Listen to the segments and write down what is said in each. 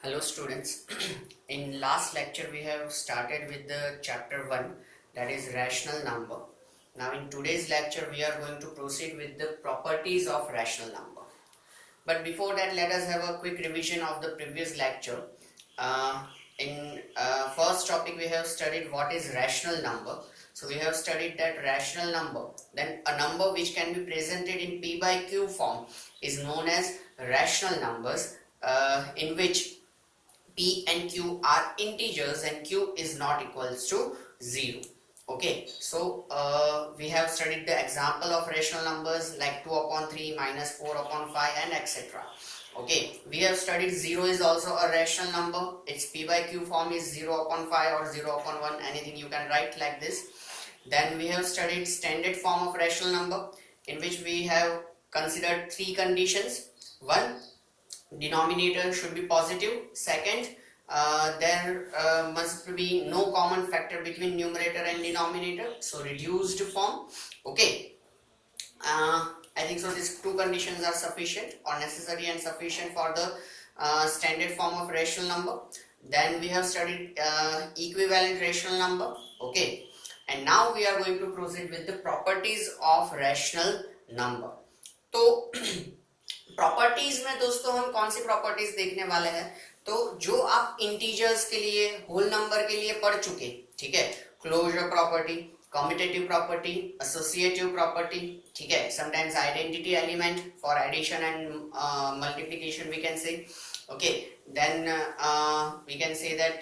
Hello students. In last lecture we have started with the chapter 1, that is rational number. Now in today's lecture we are going to proceed with the properties of rational number. But before that, let us have a quick revision of the previous lecture. In first topic we have studied what is rational number. So we have studied that rational number, then a number which can be presented in p by q form is known as rational numbers, in which p and q are integers and q is not equals to 0. Okay, so we have studied the example of rational numbers like 2 upon 3, minus 4 upon 5 and etc. Okay, we have studied 0 is also a rational number. Its p by q form is 0 upon 5 or 0 upon 1, anything you can write like this. Then we have studied standard form of rational number, in which we have considered three conditions. One, denominator should be positive. Second, there must be no common factor between numerator and denominator, so reduced form. Okay, I think so these two conditions are sufficient or necessary and sufficient for the standard form of rational number. Then we have studied equivalent rational number. Okay, and now we are going to proceed with the properties of rational number. तो properties में दोस्तों हम कौन सी properties देखने वाले हैं, तो जो आप इंटीजर्स के लिए, होल नंबर के लिए पढ़ चुके, ठीक है, closure property, commutative property, associative property, ठीक है, sometimes identity element for addition and multiplication we can say. Okay, then we can say that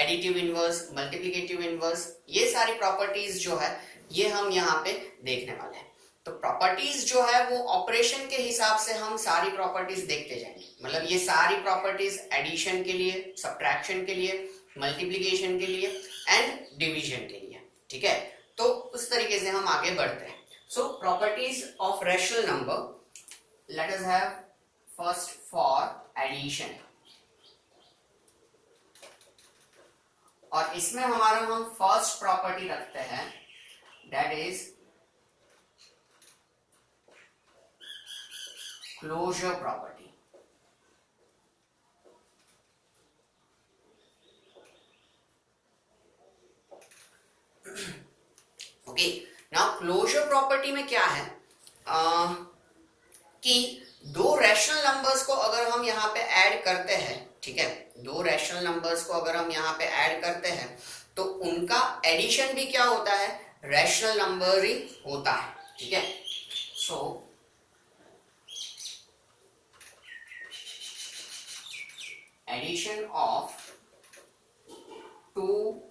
additive inverse, multiplicative inverse, ये सारी प्रॉपर्टीज जो है ये हम यहाँ पे देखने वाले हैं. तो प्रॉपर्टीज जो है वो ऑपरेशन के हिसाब से हम सारी प्रॉपर्टीज देखते जाएंगे. मतलब ये सारी प्रॉपर्टीज एडिशन के लिए, सब्ट्रैक्शन के लिए, मल्टीप्लिकेशन के लिए एंड डिवीजन के लिए, ठीक है. तो उस तरीके से हम आगे बढ़ते हैं. So properties of rational number, let us have first for addition, और इसमें हमारा हम फर्स्ट प्रॉपर्टी रखते हैं, that is closure property. Okay, now closure property में क्या है कि दो रैशनल नंबर्स को अगर हम यहाँ पे ऐड करते हैं, ठीक है, दो रैशनल नंबर्स को अगर हम यहाँ पे ऐड करते हैं तो उनका एडिशन भी क्या होता है, रैशनल नंबर ही होता है, ठीक है. सो addition of two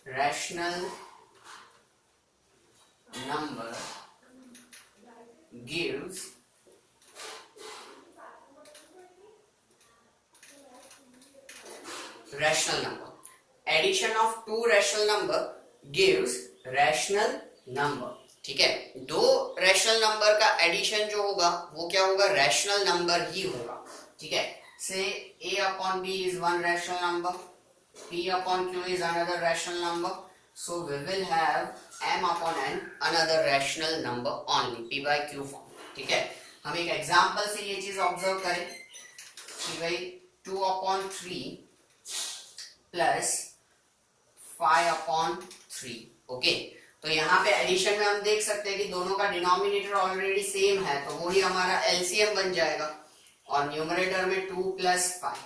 rational number gives rational number. Addition of two rational number gives rational number. ठीक है, दो रैशनल नंबर का एडिशन जो होगा वो क्या होगा, रैशनल नंबर ही होगा, ठीक है. से a upon b is one rational number, p upon q is another rational number, so we will have m upon n another rational number only, p by q form, ठीक है. हम एक example से ये चीज ऑब्जर्व करें कि भाई 2 upon 3 प्लस 5 upon 3. ओके, तो यहाँ पे एडिशन में हम देख सकते हैं कि दोनों का डिनोमिनेटर ऑलरेडी सेम है, तो वही हमारा एलसीएम बन जाएगा, और न्यूमरेटर में 2 प्लस 5,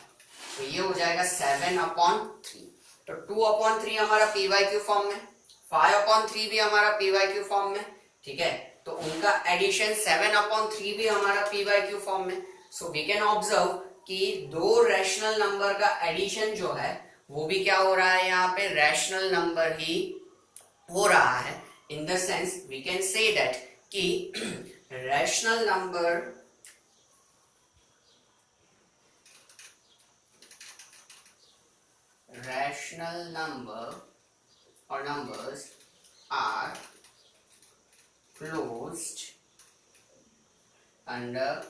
तो ये हो जाएगा 7 अपॉन 3. तो 2 अपॉन 3 हमारा पी वाई क्यू फॉर्म में, 5 अपॉन 3 भी हमारा पी वाई क्यू फॉर्म में, ठीक है. तो उनका एडिशन 7 अपॉन 3 भी हमारा पी वाई क्यू फॉर्म में. सो वी कैन ऑब्जर्व कि दो रैशनल नंबर का एडिशन जो है वो भी क्या हो रहा है, यहाँ पे रैशनल नंबर ही हो रहा है. In the sense we can say that कि rational number or numbers are closed under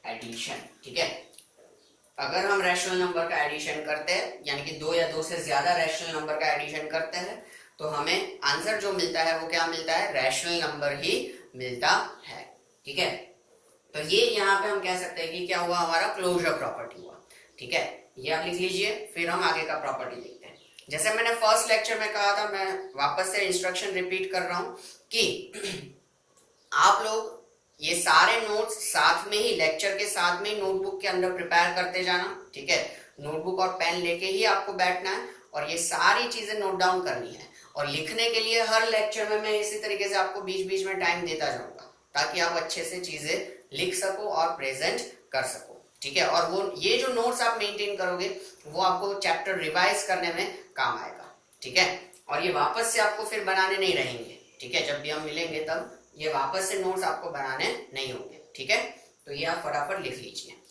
addition, ठीक है. अगर हम रैशनल नंबर का एडिशन करते हैं, यानी कि दो या दो से ज्यादा रैशनल नंबर का एडिशन करते हैं, तो हमें आंसर जो मिलता है वो क्या मिलता है, रैशनल नंबर ही मिलता है, ठीक है. तो ये यहाँ पे हम कह सकते हैं कि क्या हुआ, हमारा क्लोजर प्रॉपर्टी हुआ। ठीक है, ये आप लिख लीजिए, फिर हम आगे का प्रॉपर्टी देखते हैं। जैसे मैंने फर्स्ट लेक्चर में कहा था, मैं वापस से इंस्ट्रक्शन रिपीट कर रहा हूं कि आप लोग ये सारे नोट्स साथ में ही, लेक्चर के साथ में ही नोटबुक के अंदर प्रिपेयर करते जाना। ठीक है, नोटबुक और पेन लेके ही आपको बैठना है और ये सारी चीजें नोट डाउन करनी है। और लिखने के लिए हर लेक्चर में मैं इसी तरीके से आपको बीच बीच में टाइम देता जाऊंगा ताकि आप अच्छे से चीजें लिख सको और प्रेजेंट कर सको। ठीक है, और वो ये जो नोट्स आप मेंटेन करोगे वो आपको चैप्टर रिवाइज करने में काम आएगा। ठीक है, और ये वापस से आपको फिर बनाने नहीं रहेंगे। ठीक है, जब भी हम मिलेंगे तब ये वापस से नोट्स आपको बनाने नहीं होंगे। ठीक है, तो ये आप फटाफट लिख लीजिए।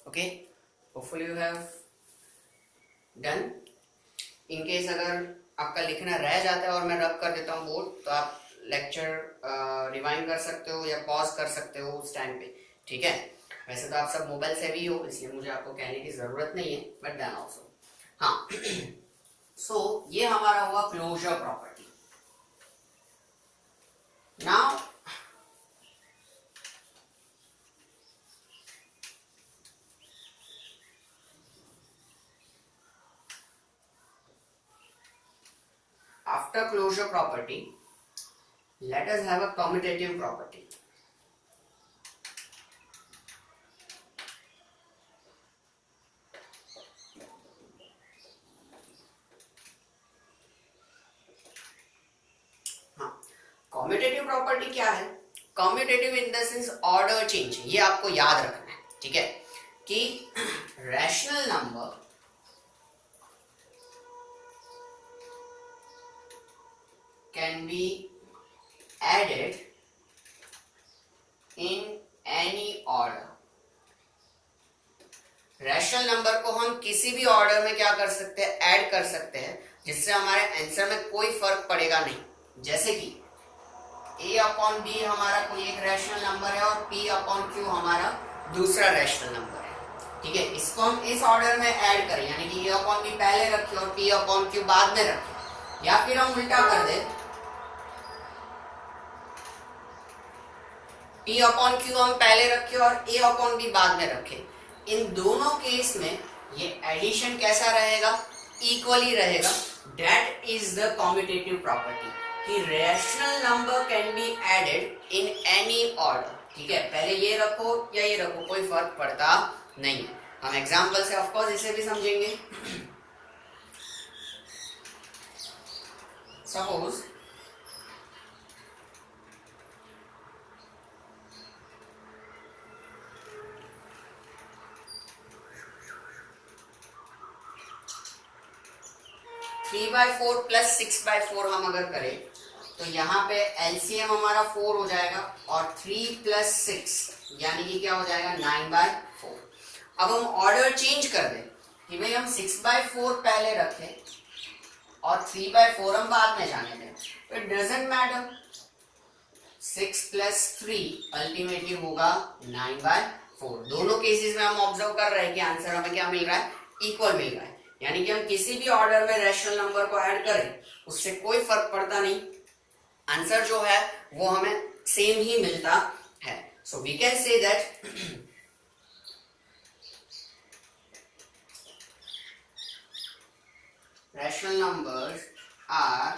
Okay, hopefully you have done. In case अगर आपका लिखना रह जाता है और मैं रब कर देता हूँ बोर्ड, तो आप लेक्चर रिवाइंड कर सकते हो या पॉज कर सकते हो उस टाइम पे। ठीक है, वैसे तो आप सब मोबाइल से भी हो, इसलिए मुझे आपको कहने की जरूरत नहीं है, बट डन ऑल्सो। हाँ, सो ये हमारा हुआ closure property. Now after closure property, let us have a commutative property. हाँ, कॉम्यूटेटिव प्रॉपर्टी क्या है? Commutative in the sense order change. ये आपको याद रखना है। ठीक है, कि rational number can be added in any order। Rational number को हम किसी भी ऑर्डर में क्या कर सकते हैं, ऐड कर सकते हैं, जिससे हमारे आंसर में कोई फर्क पड़ेगा नहीं। जैसे कि a अपॉन बी हमारा कोई एक रैशनल नंबर है और p अपॉन q हमारा दूसरा रैशनल नंबर है। ठीक है, इसको हम इस ऑर्डर में ऐड करें, यानी कि a अपॉन b पहले रखें और p अपॉन q बाद में रखें, या फिर हम उल्टा कर दें, p अपॉन q हम पहले रखें और a अपॉन b बाद में रखें। इन दोनों केस में ये एडिशन कैसा रहेगा, इक्वली रहेगा। That is the commutative property कि rational number can be added in any order. ठीक है, पहले ये रखो या ये रखो, कोई फर्क पड़ता नहीं है। हम एग्जांपल से ऑफ कोर्स इसे भी समझेंगे। Suppose three by four plus 6/4 हम अगर करें तो यहाँ पे एलसीएम हमारा 4 हो जाएगा और 3 प्लस 6 यानी कि क्या हो जाएगा 9/4। अब हम ऑर्डर चेंज कर दें कि भाई हम 6/4 पहले रखें और 3/4 हम बाद में जाने दें। It doesn't matter, 6 plus 3 ultimately होगा 9/4। दोनों केसेस में हम ऑब्जर्व कर रहे हैं कि आंसर हमें क्या मिल रहा है, इक्वल मिल रहा है। यानी कि हम किसी भी ऑर्डर में रैशनल नंबर को ऐड करें उससे कोई फर्क पड़ता नहीं, आंसर जो है वो हमें सेम ही मिलता है। So we can say that rational numbers are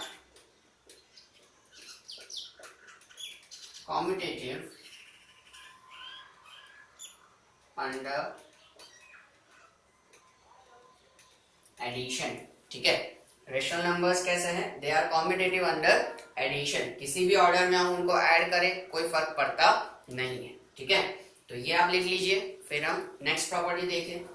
commutative under addition. ठीक है, रेशनल नंबर्स कैसे हैं? They are commutative under addition. किसी भी ऑर्डर में हम उनको ऐड करें कोई फर्क पड़ता नहीं है। ठीक है, तो ये आप लिख लीजिए। फिर हम नेक्स्ट प्रॉपर्टी देखें।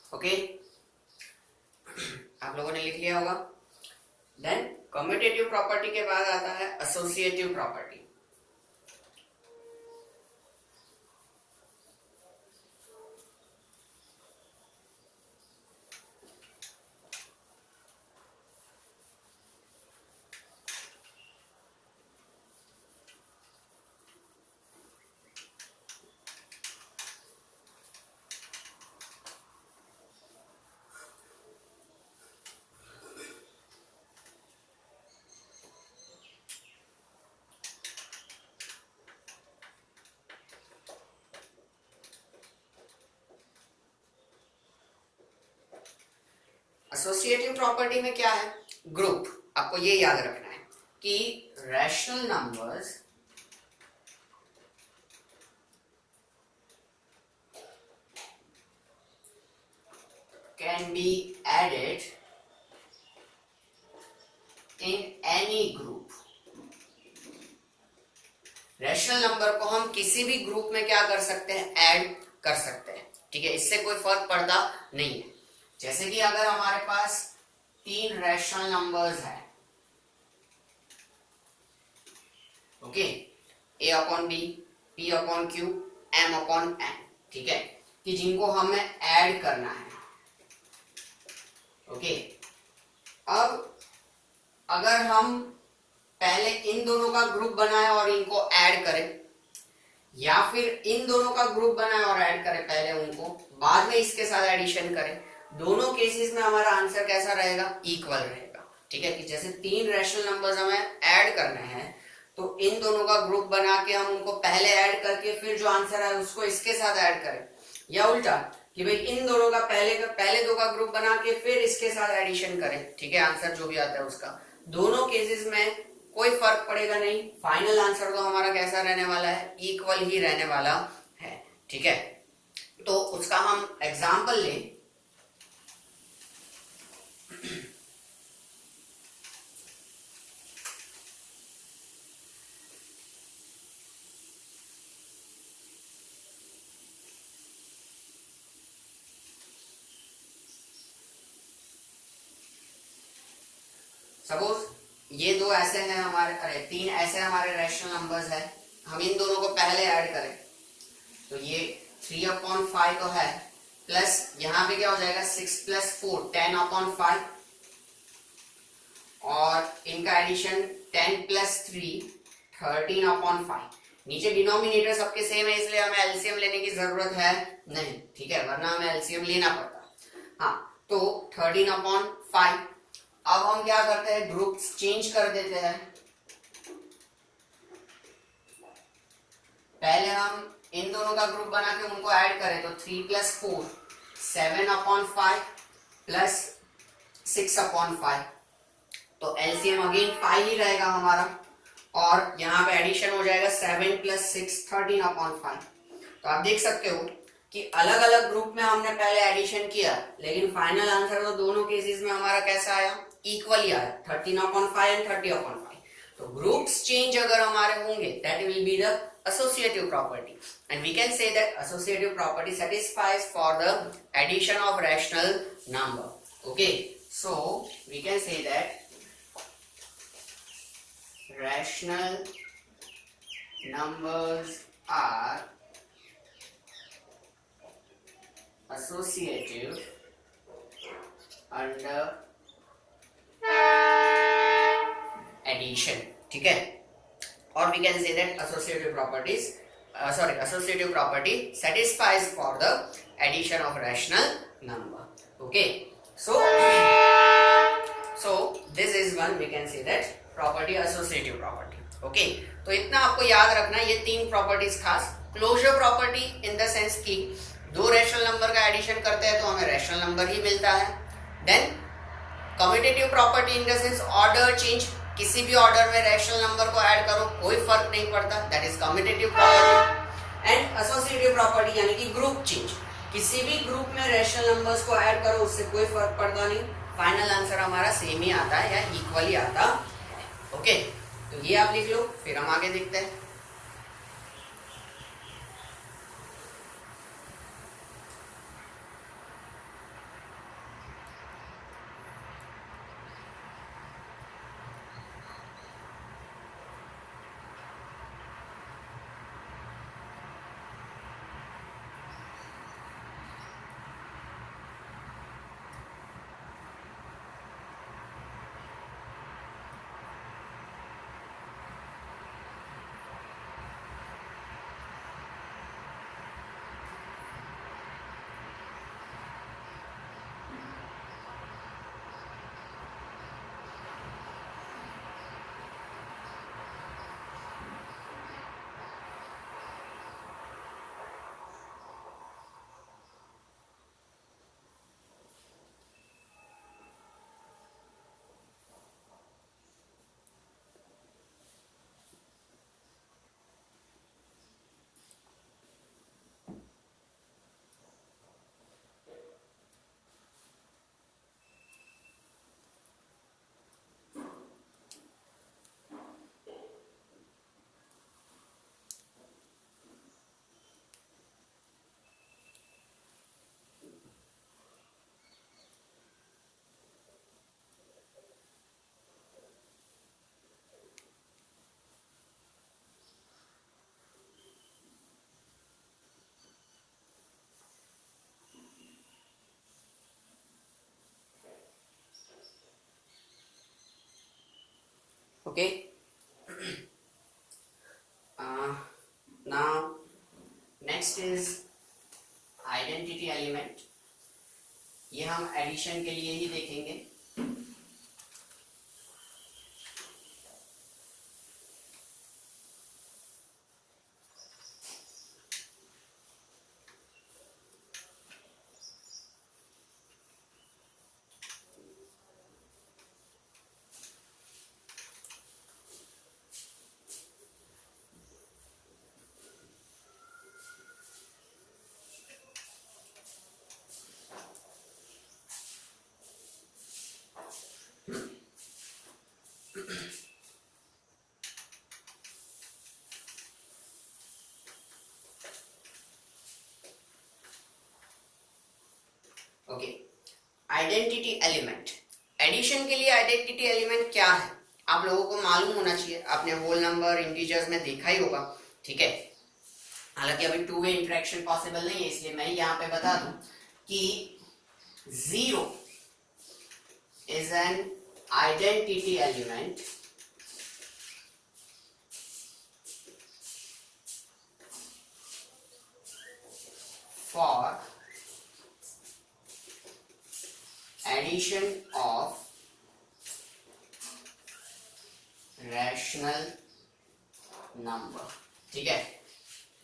ओके, आप लोगों ने लिख लिया होगा। देन कम्यूटेटिव प्रॉपर्टी के बाद आता है एसोसिएटिव प्रॉपर्टी। एसोसिएटिव प्रॉपर्टी में क्या है? ग्रुप। आपको ये याद रखना है कि rational numbers can be added in any group. Rational number को हम किसी भी ग्रुप में क्या कर सकते हैं? ऐड कर सकते हैं। ठीक है, इससे कोई फर्क पड़ता नहीं है। जैसे कि अगर हमारे पास 3 रैशनल नंबर्स है, okay, a upon B, p upon Q, m upon n, ठीक है, कि जिनको हमें ऐड करना है। ओके, अब अगर हम पहले इन दोनों का ग्रुप बनाए और इनको ऐड करें, या फिर इन दोनों का ग्रुप बनाए और ऐड करें पहले उनको, बाद में इसके साथ एडिशन करें, दोनों केसेस में हमारा आंसर कैसा रहेगा? इक्वल रहेगा। ठीक है, कि जैसे 3 रैशनल नंबर्स हमें ऐड करने हैं, तो इन दोनों का ग्रुप बना के हम उनको पहले ऐड करके फिर जो आंसर है उसको इसके साथ ऐड करें, या उल्टा कि भाई इन दोनों का पहले दो का ग्रुप बना के फिर इसके साथ एडिशन करें। ठीक है, आंसर जो भी आता है उसका, दोनों केसेस में कोई फर्क पड़ेगा नहीं। फाइनल आंसर तो हमारा कैसा रहने वाला है? इक्वल ही रहने वाला है। ठीक है, तो उसका हम एग्जाम्पल लें। सपोज ये दो ऐसे हैं हमारे, अरे 3 ऐसे हमारे रैशनल नंबर्स है, हम इन दोनों को पहले ऐड करें तो ये 3/5 तो है, प्लस यहाँ पे क्या हो जाएगा? 6 + 4 10/5, और इनका एडिशन 10 + 3 13/5। नीचे डिनोमिनेटर सबके सेम है, इसलिए हमें एलसीएम लेने की जरूरत है नहीं। ठीक है, वरना हमें एलसीएम लेना पड़ता। हाँ, तो 13/5। अब हम क्या करते हैं, ग्रुप चेंज कर देते हैं। पहले हम इन दोनों का ग्रुप बना के उनको ऐड करें तो 3 + 4 7/5 प्लस 6/5, तो एलसीएम अगेन 5 ही रहेगा हमारा, और यहाँ पे एडिशन हो जाएगा 7 + 6 13/5। तो आप देख सकते हो कि अलग अलग ग्रुप में हमने पहले एडिशन किया, लेकिन फाइनल आंसर तो दोनों केसेस में हमारा कैसा आया, इक्वली आया, 13/5 एंड 30/5। तो ग्रुप्स चेंज अगर हमारे होंगे, that will be the associative property, and we can say that associative property satisfies for the addition of rational number. Okay, so we can say that rational numbers are associative under addition. ठीक है, or we can say that associative property satisfies for the addition of rational number. Okay, so this is one, we can say that property, associative property. Okay, तो इतना आपको याद रखना है, ये तीन प्रॉपर्टीज खास। Closure property in the sense कि दो रैशनल नंबर का एडिशन करते हैं तो हमें रैशनल नंबर ही मिलता है। Then commutative property in the sense order change, किसी भी ऑर्डर में रैशनल नंबर को ऐड करो कोई फर्क नहीं पड़ता, that is commutative property. And associative property यानी कि ग्रुप चेंज, किसी भी ग्रुप में रैशनल नंबर्स को ऐड करो उससे कोई फर्क पड़ता नहीं, फाइनल आंसर हमारा सेम ही आता है या इक्वली आता है। ओके, तो ये आप लिख लो, फिर हम आगे देखते हैं। Okay, now next is identity element, ये हम एडिशन के लिए ही देखेंगे। ओके, आइडेंटिटी एलिमेंट, एडिशन के लिए आइडेंटिटी एलिमेंट क्या है आप लोगों को मालूम होना चाहिए, आपने होल नंबर इंटीजर्स में देखा ही होगा। ठीक है, हालांकि अभी टू वे इंटरेक्शन पॉसिबल नहीं है, इसलिए मैं यहाँ पे बता दूं कि 0 is an identity element for addition of rational number. ठीक है,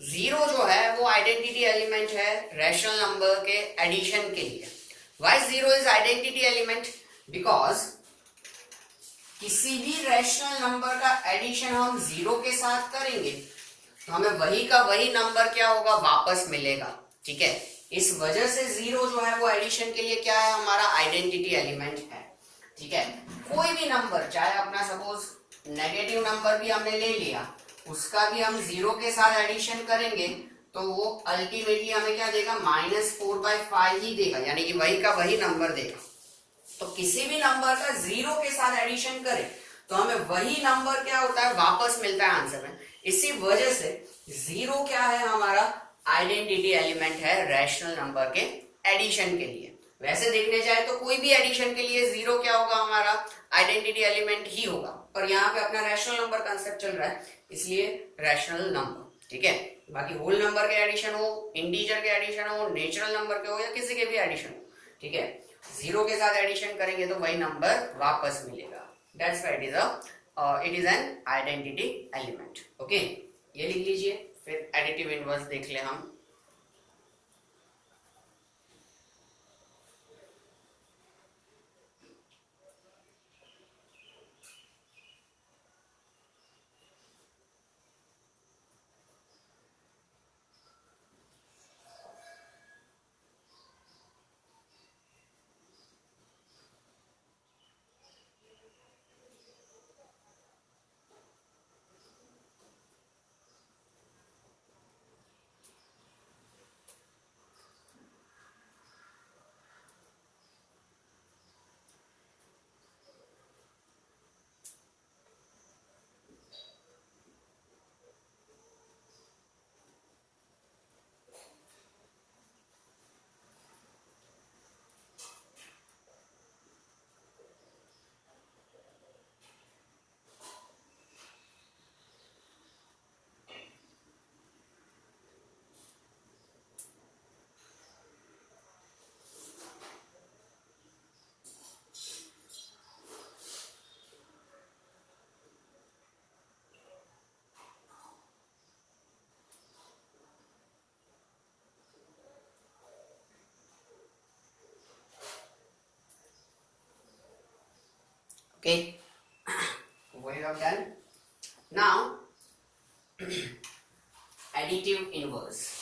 जीरो जो है वो आइडेंटिटी एलिमेंट है रैशनल नंबर के एडिशन के लिए। Why zero is identity element? Because किसी भी रैशनल नंबर का एडिशन हम जीरो के साथ करेंगे तो हमें वही का वही नंबर क्या होगा, वापस मिलेगा। ठीक है, इस वजह से जीरो जो है वो एडिशन के लिए क्या है, हमारा आइडेंटिटी एलिमेंट है। ठीक है, कोई भी नंबर, चाहे अपना सपोज नेगेटिव नंबर भी हमने ले लिया, उसका भी हम जीरो के साथ एडिशन करेंगे तो वो अल्टीमेटली हमें क्या देगा, -4/5 ही देगा, यानी कि वही का वही नंबर देगा। तो किसी भी नंबर का जीरो के साथ एडिशन करें तो हमें वही नंबर क्या होता है, वापस मिलता है आंसर में। इसी वजह से जीरो क्या है, हमारा आइडेंटिटी एलिमेंट है रैशनल नंबर के एडिशन के लिए। वैसे देखने जाए तो कोई भी एडिशन के लिए जीरो क्या होगा, हमारा आइडेंटिटी एलिमेंट ही होगा, पर यहाँ पे अपना रैशनल नंबर कंसेप्ट चल रहा है इसलिए रैशनल नंबर। ठीक है, बाकी होल नंबर के एडिशन हो, इंटीजर के एडिशन हो, नेचुरल नंबर के हो या किसी के भी एडिशन हो, ठीक है, जीरो के साथ एडिशन करेंगे तो वही नंबर वापस मिलेगा। That's why it is an identity element. Okay, ये लिख लीजिए, फिर एडिटिव इनवर्स देख ले हम। Okay, we have done. Now, additive inverse.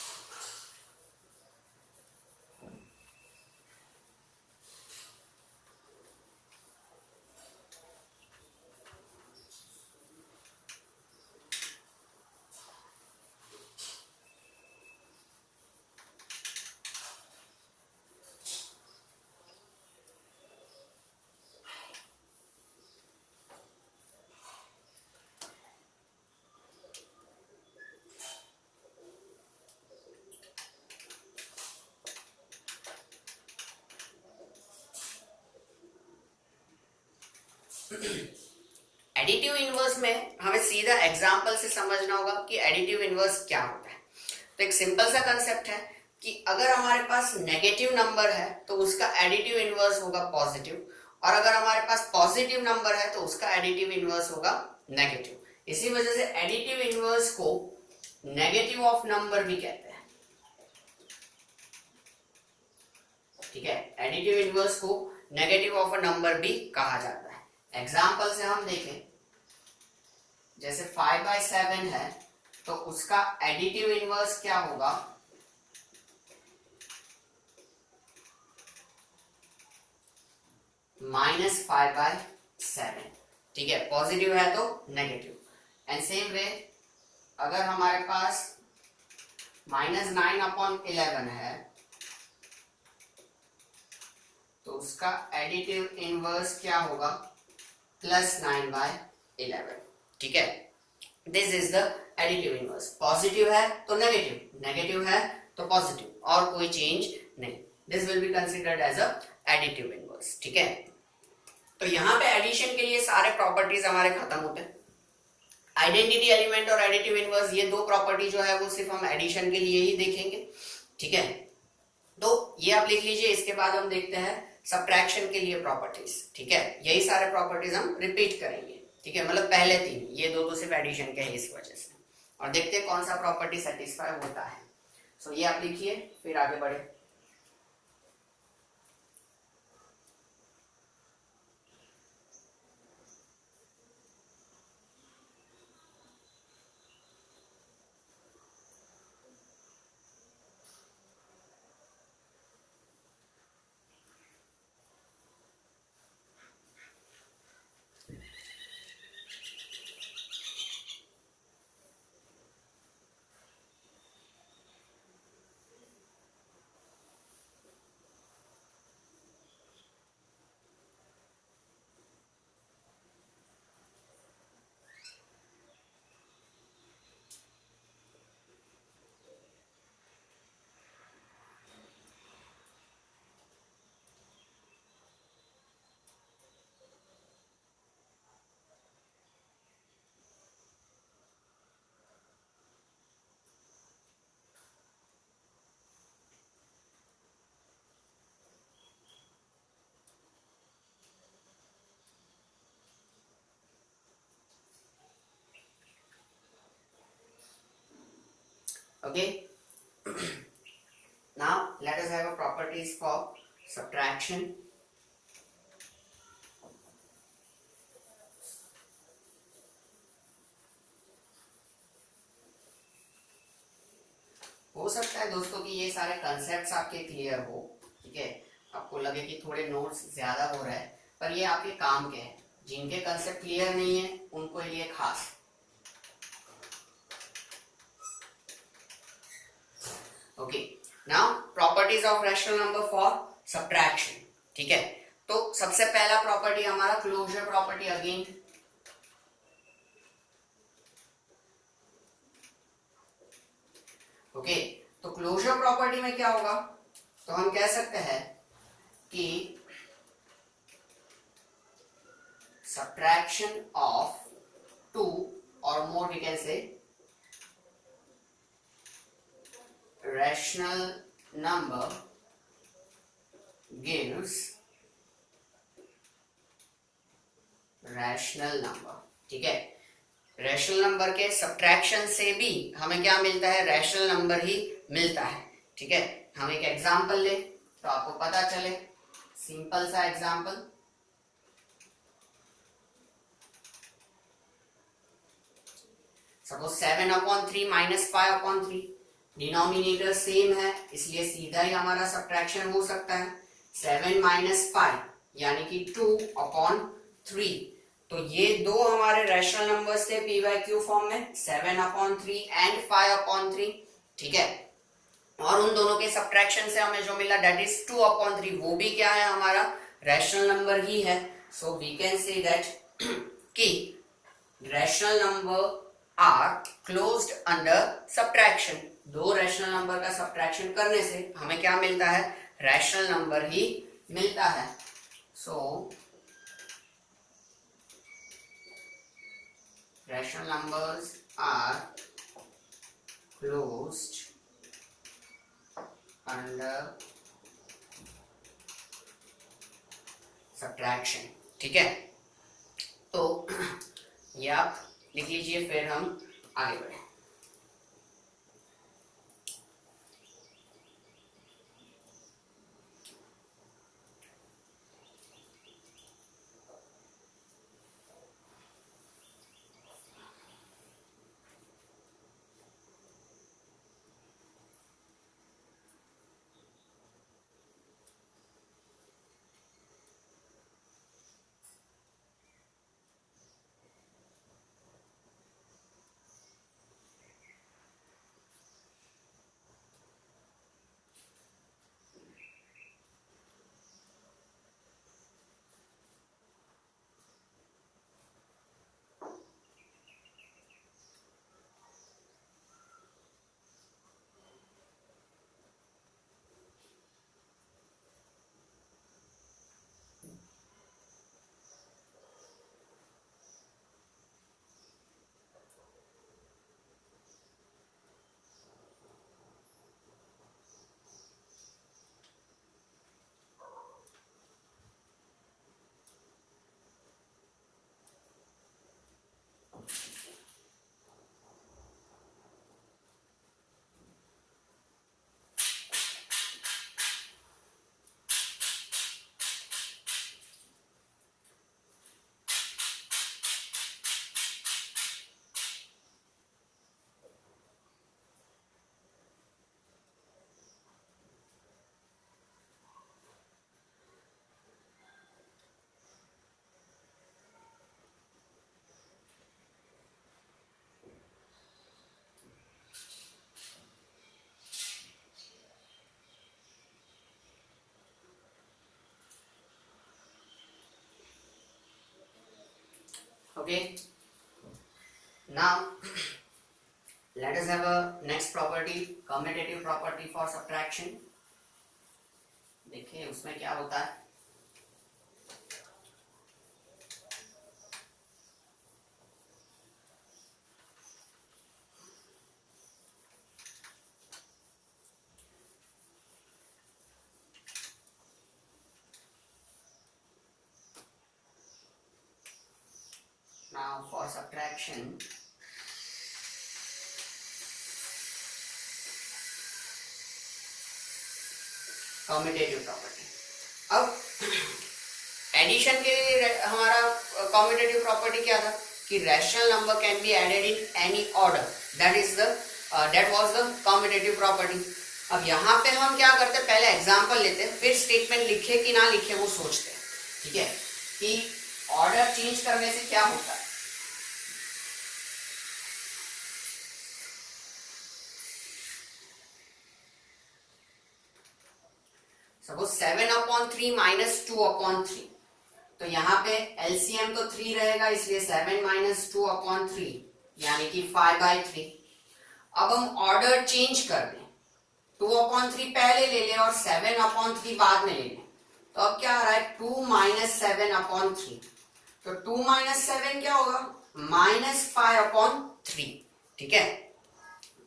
Additive inverse में हमें सीधा एग्जांपल से समझना होगा कि एडिटिव इनवर्स क्या होता है। तो एक सिंपल सा कंसेप्ट है कि अगर हमारे पास नेगेटिव नंबर है तो उसका एडिटिव इनवर्स होगा पॉजिटिव, और अगर हमारे पास पॉजिटिव नंबर है तो उसका एडिटिव इनवर्स होगा नेगेटिव। इसी वजह से एडिटिव इनवर्स को नेगेटिव ऑफ नंबर भी कहते हैं। ठीक है, एडिटिव इनवर्स को नेगेटिव ऑफ अ नंबर भी कहा जाता है। एग्जाम्पल से हम देखें, जैसे 5/7 है तो उसका एडिटिव इनवर्स क्या होगा, -5/7। ठीक है, पॉजिटिव है तो नेगेटिव। एंड सेम वे अगर हमारे पास -9/11 है तो उसका एडिटिव इनवर्स क्या होगा, +9/11। ठीक है, this is the additive inverse. Positive है तो नेगेटिव, नेगेटिव है तो पॉजिटिव, और कोई चेंज नहीं। This will be considered as a additive inverse. ठीक है, तो यहाँ पे एडिशन के लिए सारे प्रॉपर्टीज हमारे खत्म होते हैं। आइडेंटिटी एलिमेंट और एडिटिव इनवर्स, ये दो प्रॉपर्टी जो है वो सिर्फ हम एडिशन के लिए ही देखेंगे। ठीक है, तो ये आप लिख लीजिए। इसके बाद हम देखते हैं सब्ट्रैक्शन के लिए प्रॉपर्टीज, ठीक है। यही सारे प्रॉपर्टीज हम रिपीट करेंगे, ठीक है, मतलब पहले तीन, ये दो तो सिर्फ एडिशन के है इस वजह से, और देखते हैं कौन सा प्रॉपर्टी सेटिस्फाई होता है। सो ये आप लिखिए, फिर आगे बढ़े। Okay. Now let us have a properties for subtraction. हो सकता है दोस्तों कि ये सारे कंसेप्ट्स आपके क्लियर हो, ठीक है, आपको लगे कि थोड़े नोट्स ज्यादा हो रहा है, पर ये आपके काम के हैं। जिनके कंसेप्ट क्लियर नहीं है उनको लिए खास। Okay, now properties of rational number for subtraction, ठीक है। तो सबसे पहला प्रॉपर्टी हमारा क्लोजर प्रॉपर्टी अगेन। ओके, तो क्लोजर प्रॉपर्टी में क्या होगा, तो हम कह सकते हैं कि subtraction of two or more, we can say rational number gives rational number, ठीक है। रैशनल नंबर के सब्ट्रैक्शन से भी हमें क्या मिलता है, रैशनल नंबर ही मिलता है, ठीक है। हम एक एग्जांपल ले तो आपको पता चले, सिंपल सा example. Suppose 7/3 minus 5/3, denominator same है इसलिए सीधा ही हमारा सब्ट्रैक्शन हो सकता है। 7 माइनस 5 यानी कि 2/3, तो ये दो हमारे रैशनल नंबर्स थे पी बाई क्यू फॉर्म में, 7/3 एंड 5/3, ठीक है। और उन दोनों के सब्ट्रैक्शन से हमें जो मिला दैट इज 2/3, वो भी क्या है, हमारा रैशनल नंबर ही है। So we can say that कि rational number are closed under subtraction. दो रैशनल नंबर का सब्ट्रैक्शन करने से हमें क्या मिलता है, रैशनल नंबर ही मिलता है। सो rational numbers are closed under subtraction, ठीक है। तो ये आप लिख लीजिए, फिर हम आगे बढ़े। Okay, now let us have a next property, commutative property for subtraction. देखिए उसमें क्या होता है. Now for subtraction, commutative property. अब एडिशन के लिए हमारा कॉम्यूटेटिव प्रॉपर्टी क्या था कि rational number can be added in any order. That was the commutative property. अब यहाँ पे हम क्या करते हैं, पहले एग्जांपल लेते हैं, फिर स्टेटमेंट लिखे कि ना लिखे वो सोचते हैं. ठीक है, कि ऑर्डर चेंज करने से क्या होता है. सपोज 7/3 - 2/3, तो यहाँ पे एलसीएम तो 3 रहेगा, इसलिए 7 - 2/3 यानी कि 5/3. अब हम ऑर्डर चेंज कर दें, 2/3 पहले ले लें और 7/3 बाद में ले लें, तो अब क्या आ रहा है 2 - 7/3. तो 2 - 7 क्या होगा -5/3. ठीक है,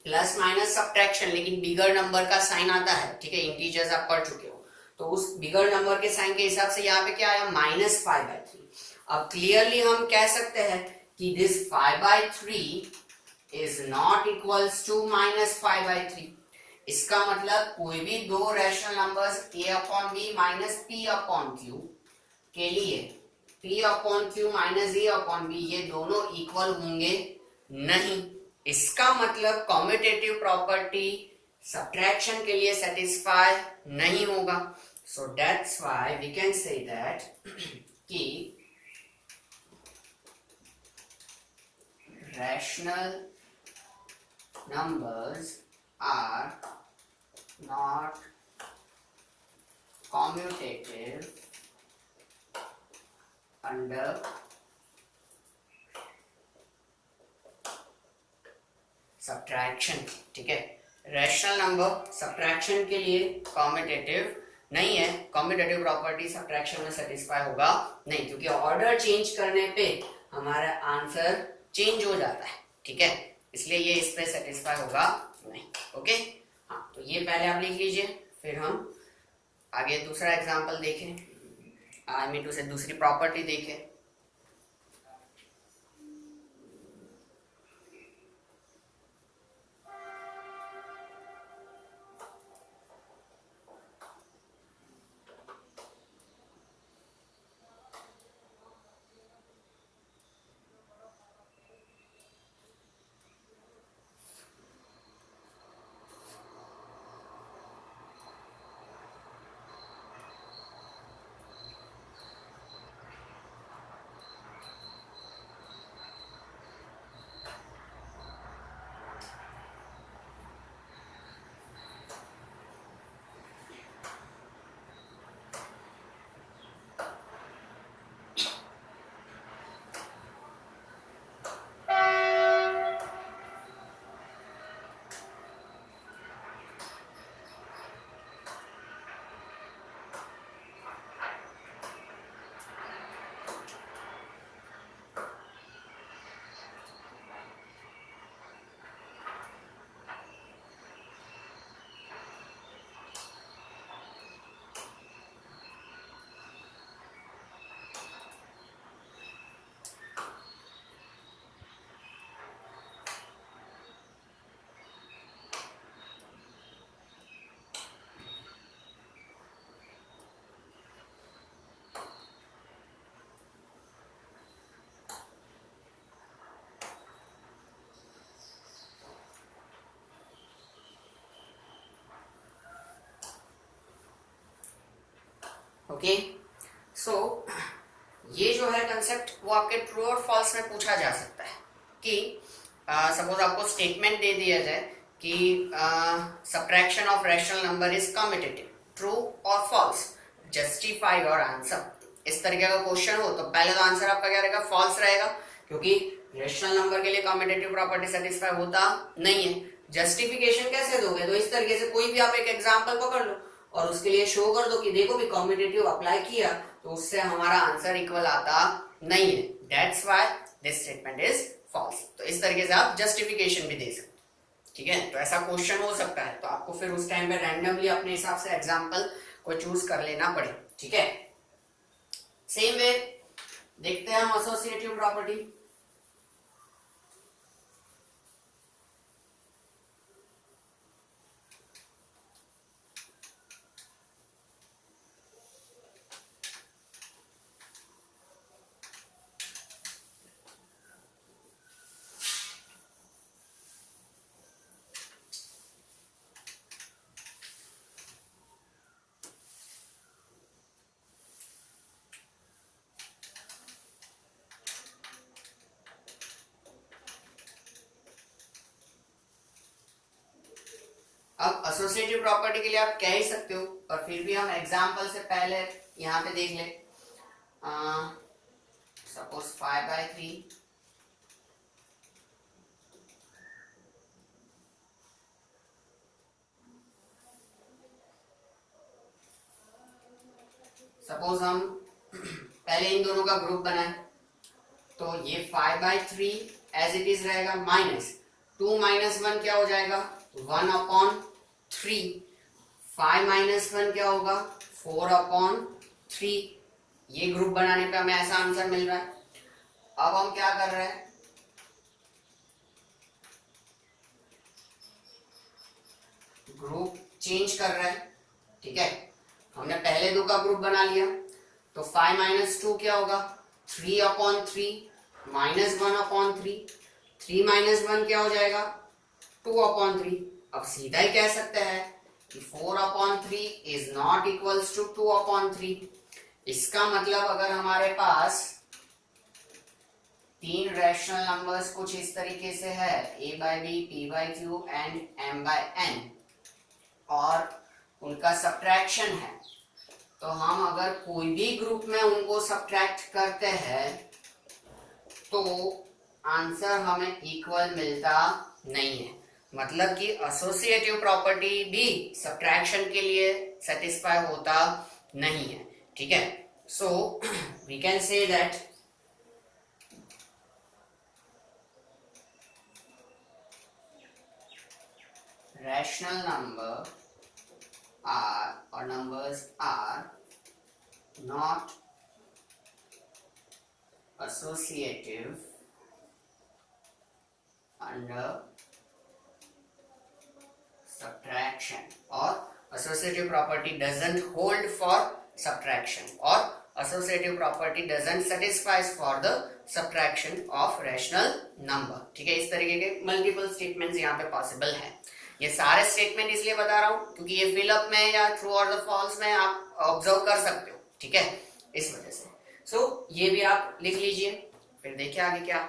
प्लस माइनस सब्ट्रैक्शन, लेकिन बिगर नंबर का साइन आता है. ठीक है, इंटीजर्स आप पढ़ चुके हो, तो उस बिगर नंबर के साइन के हिसाब से यहाँ पे क्या आया -5/3. अब क्लियरली हम कह सकते हैं कि this 5/3 is not equals to -5/3. इसका मतलब कोई भी दो rational numbers a/b minus p/q के लिए p/q माइनस a/b ये दोनों इक्वल होंगे नहीं. इसका मतलब कॉम्यूटेटिव प्रॉपर्टी सब्ट्रैक्शन के लिए सेटिस्फाई नहीं होगा. So that's why we can say that कि rational numbers are not commutative under subtraction. ठीक है, रैशनल नंबर सब्ट्रैक्शन के लिए कॉम्यूटेटिव नहीं है. कॉम्यूटेटिव प्रॉपर्टी सब्ट्रैक्शन में सेटिस्फाई होगा नहीं, क्योंकि ऑर्डर चेंज करने पे हमारा आंसर चेंज हो जाता है. ठीक है, इसलिए ये इस पे सेटिस्फाई होगा नहीं. ओके, हाँ, तो ये पहले आप लिख लीजिए, फिर हम आगे दूसरा एग्जांपल देखें. आई मीन टू से दूसरी प्रॉपर्टी देखें. ओके, सो ये जो है कंसेप्ट वो आपके ट्रू और फॉल्स में पूछा जा सकता है. कि सपोज आपको स्टेटमेंट दे दिया जाए कि subtraction of rational number is commutative, true और फॉल्स, जस्टिफाई योर आंसर. इस तरीके का क्वेश्चन हो तो पहले तो आंसर आपका क्या रहेगा, फॉल्स रहेगा. क्योंकि रेशनल नंबर के लिए कम्यूटेटिव प्रॉपर्टी सेटिस्फाई होता नहीं है। जस्टिफिकेशन कैसे दोगे? तो इस तरीके से कोई भी आप एक एग्जांपल पकड़ लो और उसके लिए शो कर दो कि देखो भी कम्यूटेटिव अप्लाई किया तो उससे हमारा आंसर इक्वल आता नहीं है, that's why this statement is false. तो इस तरीके से आप जस्टिफिकेशन भी दे सकते हो, ठीक है। तो ऐसा क्वेश्चन हो सकता है, तो आपको फिर उस टाइम पे रैंडमली अपने हिसाब से एग्जांपल को चूज कर लेना पड़े, ठीक है। सेम वे देखते हैं हम एसोसिएटिव प्रॉपर्टी। अब एसोसिएटिव प्रॉपर्टी के लिए आप कह ही सकते हो, और फिर भी हम एग्जांपल से पहले यहाँ पे देख ले। सपोज 5/3 सपोज हम पहले इन दोनों का ग्रुप बनाए, तो ये 5/3 एज इट इज रहेगा, माइनस 2 - 1 क्या हो जाएगा 1/3, 5 - 1 क्या होगा 4/3। ये ग्रुप बनाने पे हमें ऐसा आंसर मिल रहा है। अब हम क्या कर रहे हैं, ग्रुप चेंज कर रहे हैं, ठीक है। हमने पहले दो का ग्रुप बना लिया, तो 5 - 2 क्या होगा 3/3 -1/3, 3 - 1 क्या हो जाएगा 2/3। अब सीधा ही कह सकते हैं कि 4/3 इज नॉट इक्वल्स टू 2/3। इसका मतलब अगर हमारे पास तीन रैशनल नंबर्स कुछ इस तरीके से है a/b, p/q एंड m/n, और उनका सब्ट्रैक्शन है, तो हम अगर कोई भी ग्रुप में उनको सब्ट्रैक्ट करते हैं तो आंसर हमें इक्वल मिलता नहीं है। मतलब कि एसोसिएटिव प्रॉपर्टी भी सब्ट्रैक्शन के लिए सेटिस्फाई होता नहीं है, ठीक है। So we can say that rational number are or numbers are not associative under subtraction, or associative property doesn't hold for subtraction, or associative property doesn't satisfies for the subtraction of rational number, ठीक है। इस तरीके के multiple statements यहाँ पे possible है। ये सारे स्टेटमेंट इसलिए बता रहा हूँ क्योंकि ये फिलअप में या ट्रू और द फॉल्स में आप ऑब्जर्व कर सकते हो, ठीक है, इस वजह से। सो ये भी आप लिख लीजिए, फिर देखिए आगे क्या।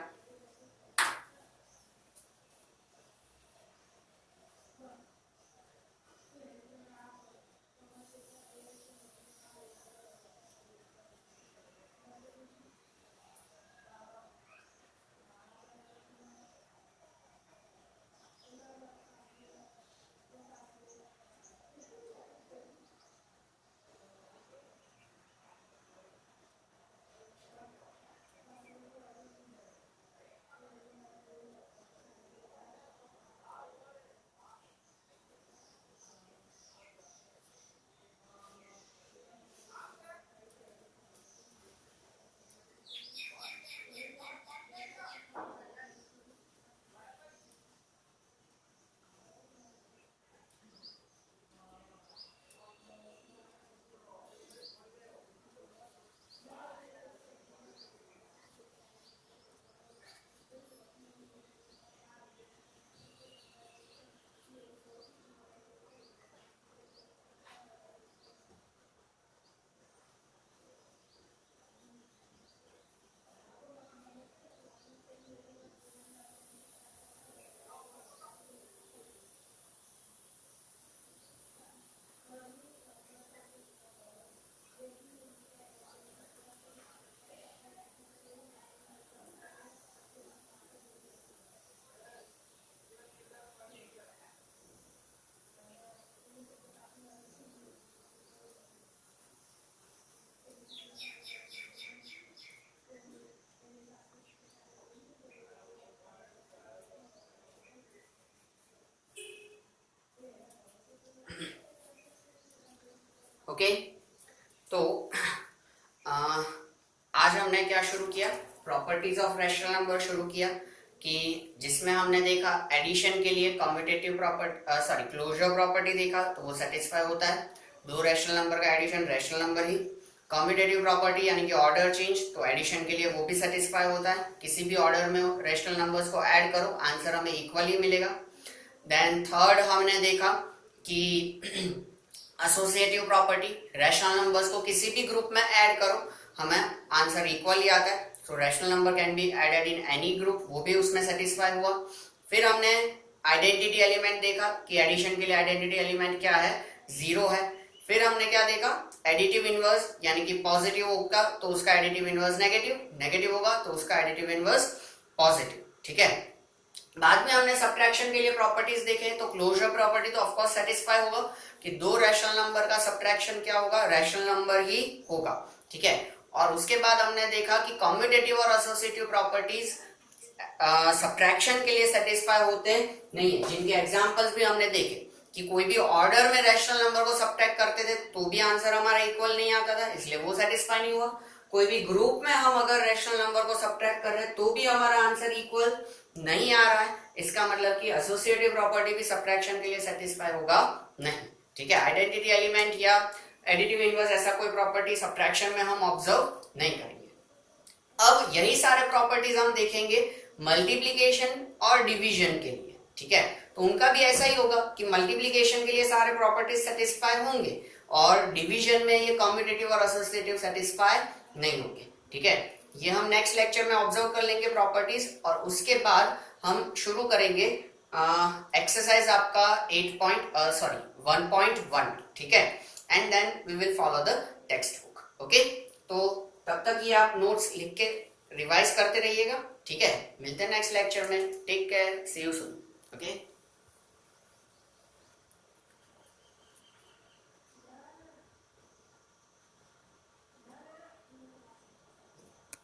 ओके, तो आज हमने क्या शुरू किया, प्रॉपर्टीज ऑफ रैशनल नंबर शुरू किया, कि जिसमें हमने देखा एडिशन के लिए कम्यूटेटिव प्रॉपर्टी क्लोजर प्रॉपर्टी देखा, तो वो सेटिस्फाई होता है, दो रैशनल नंबर का एडिशन रैशनल नंबर ही। कम्यूटेटिव प्रॉपर्टी यानी कि ऑर्डर चेंज, तो एडिशन के लिए वो भी सेटिस्फाई होता है, किसी भी ऑर्डर में रैशनल नंबर्स को ऐड करो आंसर हमें इक्वली मिलेगा। देन थर्ड हमने देखा कि एसोसिएटिव प्रॉपर्टी, रैशनल नंबर्स को किसी भी ग्रुप में ऐड करो हमें आंसर इक्वली आता है, so rational number can be added in any group, वो भी उसमें सेटिस्फाई हुआ। फिर हमने आइडेंटिटी एलिमेंट देखा कि एडिशन के लिए आइडेंटिटी एलिमेंट क्या है, जीरो है। फिर हमने क्या देखा, एडिटिव इनवर्स, यानी कि पॉजिटिव होगा तो उसका एडिटिव इनवर्स नेगेटिव, नेगेटिव होगा तो उसका एडिटिव इनवर्स पॉजिटिव, ठीक है। बाद में हमने सब्ट्रैक्शन के लिए प्रॉपर्टीज देखे, तो क्लोजर प्रॉपर्टी तो ऑफकोर्स सेटिस्फाई होगा कि दो रैशनल नंबर का सब्ट्रैक्शन क्या होगा, रैशनल नंबर ही होगा, ठीक है। और उसके बाद हमने देखा कि कम्यूटेटिव और एसोसिएटिव प्रॉपर्टीज सब्ट्रैक्शन के लिए सेटिस्फाई होते नहीं है, जिनके एग्जांपल्स भी हमने देखे कि कोई भी ऑर्डर में रैशनल नंबर को सब्ट्रैक्ट करते थे तो भी आंसर हमारा इक्वल नहीं आता था, इसलिए वो सेटिस्फाई नहीं हुआ। कोई भी ग्रुप में हम अगर रैशनल नंबर को सब्ट्रैक्ट कर रहे हैं तो भी हमारा आंसर इक्वल नहीं आ रहा है, इसका मतलब कि एसोसिएटिव प्रॉपर्टी भी सब्ट्रैक्शन के लिए सेटिस्फाई होगा नहीं, ठीक है। आइडेंटिटी एलिमेंट या एडिटिव इनवर्स ऐसा कोई प्रॉपर्टी सब्ट्रैक्शन में हम ऑब्जर्व नहीं करेंगे। अब यही सारे प्रॉपर्टीज हम देखेंगे मल्टीप्लिकेशन और डिवीजन के लिए, ठीक है। तो उनका भी ऐसा ही होगा कि मल्टीप्लिकेशन के लिए सारे प्रॉपर्टीज सेटिस्फाई होंगे और डिवीजन में ये कम्यूटेटिव और एसोसिएटिव सेटिस्फाई नहीं होंगे, ठीक है। ये हम नेक्स्ट लेक्चर में ऑब्जर्व कर लेंगे प्रॉपर्टीज, और उसके बाद हम शुरू करेंगे एक्सरसाइज आपका 1.1, ठीक है, and then we will follow the textbook, okay. तो तब तक ये आप नोट्स लिख के रिवाइज करते रहिएगा, ठीक है। मिलते हैं नेक्स्ट लेक्चर में, take care, see you soon, okay.